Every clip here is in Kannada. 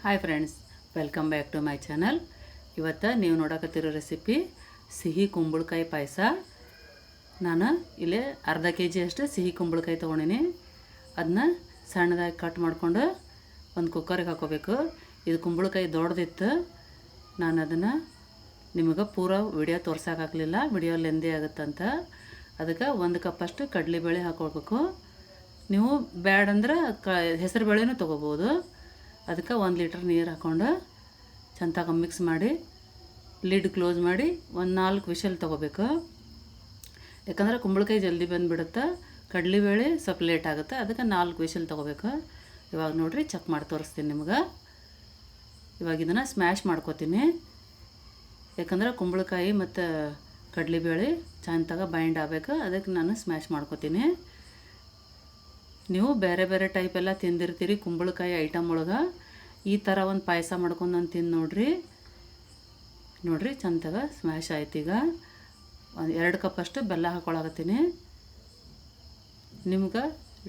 Hi friends, welcome back to my channel. ಇವತ್ತು ನೀವು ನೋಡಕತ್ತಿರೋ ರೆಸಿಪಿ ಸಿಹಿ ಕುಂಬಳಕಾಯಿ ಪಾಯಸ. ನಾನು ಇಲ್ಲಿ ಅರ್ಧ ಕೆ.ಜಿ ಅಷ್ಟು ಸಿಹಿ ಕುಂಬಳಕಾಯಿ ತೊಗೊಂಡಿನಿ. ಅದನ್ನ ಸಣ್ಣದಾಗಿ ಕಟ್ ಮಾಡಿಕೊಂಡು ಒಂದು ಕುಕ್ಕರಿಗೆ ಹಾಕೋಬೇಕು. ಇದು ಕುಂಬಳಕಾಯಿ ದೊಡ್ಡದಿತ್ತು. ನಾನು ಅದನ್ನು ನಿಮಗೆ ಪೂರ ವಿಡಿಯೋ ತೋರ್ಸೋಕ್ಕಾಗಲಿಲ್ಲ, ವಿಡಿಯೋ ಲೆಂದಿ ಆಗುತ್ತಂತ. ಅದಕ್ಕೆ 1 ಕಪ್ಪಷ್ಟು ಕಡಲೆಬೇಳೆ ಹಾಕ್ಕೊಳ್ಬೇಕು. ನೀವು ಬ್ಯಾಡಂದ್ರೆ ಹೆಸರು ಬೇಳೆನೂ ತೊಗೋಬೋದು. ಅದಕ್ಕೆ 1 ಲೀಟ್ರ್ ನೀರು ಹಾಕ್ಕೊಂಡು ಚಂದಾಗ ಮಿಕ್ಸ್ ಮಾಡಿ ಲಿಡ್ ಕ್ಲೋಸ್ ಮಾಡಿ ಒಂದು 4 ವಿಷಲ್ ತೊಗೋಬೇಕು. ಯಾಕಂದ್ರೆ ಕುಂಬಳಕಾಯಿ ಜಲ್ದಿ ಬಂದುಬಿಡುತ್ತೆ, ಕಡಲೆಬೇಳೆ ಸ್ವಲ್ಪ ಲೇಟ್ ಆಗುತ್ತೆ. ಅದಕ್ಕೆ 4 ವಿಷಲ್ ತೊಗೋಬೇಕು. ಇವಾಗ ನೋಡಿರಿ, ಚೆಕ್ ಮಾಡಿ ತೋರಿಸ್ತೀನಿ ನಿಮ್ಗೆ. ಇವಾಗ ಇದನ್ನು ಸ್ಮ್ಯಾಶ್ ಮಾಡ್ಕೋತೀನಿ. ಯಾಕಂದ್ರೆ ಕುಂಬಳಕಾಯಿ ಮತ್ತು ಕಡಲೆಬೇಳೆ ಚಂದಾಗ ಬೈಂಡ್ ಆಗಬೇಕು. ಅದಕ್ಕೆ ನಾನು ಸ್ಮ್ಯಾಶ್ ಮಾಡ್ಕೋತೀನಿ. ನೀವು ಬೇರೆ ಬೇರೆ ಟೈಪ್ ಎಲ್ಲ ತಿಂದಿರ್ತೀರಿ ಕುಂಬಳಕಾಯಿ ಐಟಮ್ ಒಳಗೆ. ಈ ಥರ ಒಂದು ಪಾಯಸ ಮಾಡ್ಕೊಂಡು ನಾನು ತಿಂದು ನೋಡ್ರಿ ಚಂದಾಗ ಸ್ಮ್ಯಾಶ್ ಆಯ್ತು. ಈಗ 2 ಕಪ್ಪಷ್ಟು ಬೆಲ್ಲ ಹಾಕ್ಕೊಳಕತ್ತೀನಿ. ನಿಮ್ಗೆ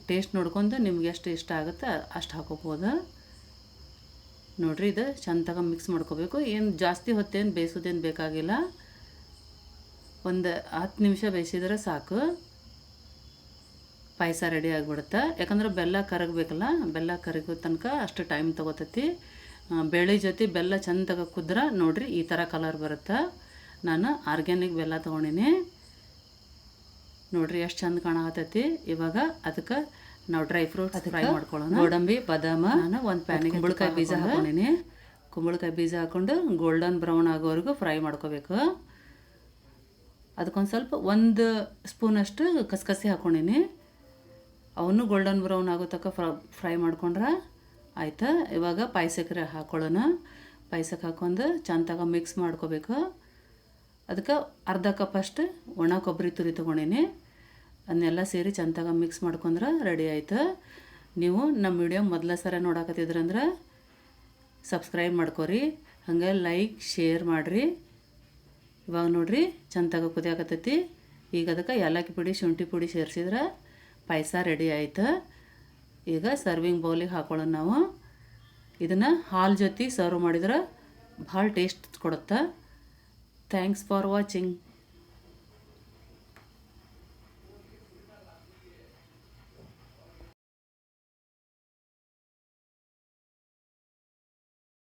ಟೇಸ್ಟ್ ನೋಡ್ಕೊಂಡು ನಿಮ್ಗೆ ಎಷ್ಟು ಇಷ್ಟ ಆಗುತ್ತೆ ಅಷ್ಟು ಹಾಕೋಬೋದು. ನೋಡಿರಿ, ಇದು ಚಂದಾಗ ಮಿಕ್ಸ್ ಮಾಡ್ಕೋಬೇಕು. ಏನು ಜಾಸ್ತಿ ಹೊತ್ತೇನು ಬೇಯಿಸೋದೇನು ಬೇಕಾಗಿಲ್ಲ. ಒಂದು 10 ನಿಮಿಷ ಬೇಯಿಸಿದ್ರೆ ಸಾಕು, ಪಾಯಸ ರೆಡಿ ಆಗಿಬಿಡುತ್ತೆ. ಯಾಕಂದ್ರೆ ಬೆಲ್ಲ ಕರಗಬೇಕಲ್ಲ, ಬೆಲ್ಲ ಕರಗೋ ತನಕ ಅಷ್ಟು ಟೈಮ್ ತೊಗೋತೈತಿ. ಬೇಳೆ ಜೊತೆ ಬೆಲ್ಲ ಚಂದಾಗ ಕುದ್ರೆ ನೋಡಿರಿ ಈ ಥರ ಕಲರ್ ಬರುತ್ತೆ. ನಾನು ಆರ್ಗ್ಯಾನಿಕ್ ಬೆಲ್ಲ ತೊಗೊಂಡಿನಿ. ನೋಡಿರಿ ಎಷ್ಟು ಚಂದ ಕಾಣಕತ್ತೈತಿ. ಇವಾಗ ಅದಕ್ಕೆ ನಾವು ಡ್ರೈ ಫ್ರೂಟ್ಸ್ ಫ್ರೈ ಮಾಡ್ಕೊಳ್ಳೋಣ. ಗೋಡಂಬಿ, ಬಾದಾಮ, ನಾನು ಒಂದು ಪ್ಯಾನಿಗೆ ಕುಂಬಳಕಾಯಿ ಬೀಜ ಹಾಕೊಂಡಿನಿ. ಕುಂಬಳಕಾಯಿ ಬೀಜ ಹಾಕ್ಕೊಂಡು ಗೋಲ್ಡನ್ ಬ್ರೌನ್ ಆಗೋವರೆಗೂ ಫ್ರೈ ಮಾಡ್ಕೋಬೇಕು. ಅದಕ್ಕೊಂದು ಸ್ವಲ್ಪ 1 ಸ್ಪೂನಷ್ಟು ಕಸಕಸಿ ಹಾಕ್ಕೊಂಡಿನಿ. ಅವನು ಗೋಲ್ಡನ್ ಬ್ರೌನ್ ಆಗೋ ತನಕ ಫ್ರೈ ಮಾಡ್ಕೊಂಡ್ರೆ ಆಯ್ತು. ಇವಾಗ ಪಾಯಸಕ್ಕೆ ಹಾಕ್ಕೊಳ್ಳೋಣ. ಪಾಯಸಕ್ಕೆ ಹಾಕ್ಕೊಂಡು ಚಂದಾಗ ಮಿಕ್ಸ್ ಮಾಡ್ಕೋಬೇಕು. ಅದಕ್ಕೆ ಅರ್ಧ ಕಪ್ಪಷ್ಟು ಒಣ ಕೊಬ್ಬರಿ ತುರಿ ತೊಗೊಂಡಿನಿ. ಅದನ್ನೆಲ್ಲ ಸೇರಿ ಚಂದಾಗ ಮಿಕ್ಸ್ ಮಾಡ್ಕೊಂಡ್ರೆ ರೆಡಿ ಆಯ್ತು. ನೀವು ನಮ್ಮ ವಿಡಿಯೋ ಮೊದಲ ಸಲ ನೋಡಕತ್ತಿದ್ರಂದ್ರೆ ಸಬ್ಸ್ಕ್ರೈಬ್ ಮಾಡ್ಕೊರಿ, ಹಾಗೆ ಲೈಕ್ ಶೇರ್ ಮಾಡಿರಿ. ಇವಾಗ ನೋಡಿರಿ ಚಂದಾಗ ಕುದಿಯಾಕತ್ತೈತಿ. ಈಗ ಅದಕ್ಕೆ ಏಲಕ್ಕಿ ಪುಡಿ, ಶುಂಠಿ ಪುಡಿ ಸೇರಿಸಿದ್ರೆ ಪಾಯಸ ರೆಡಿ ಆಯ್ತು. ಈಗ ಸರ್ವಿಂಗ್ ಬೌಲಿಗೆ ಹಾಕೊಳ್ಳೋಣ. ನಾವು ಇದನ್ನು ಹಾಲು ಜೊತೆ ಸರ್ವ್ ಮಾಡಿದ್ರೆ ಭಾಳ ಟೇಸ್ಟ್ ಕೊಡುತ್ತೆ. Thanks for watching.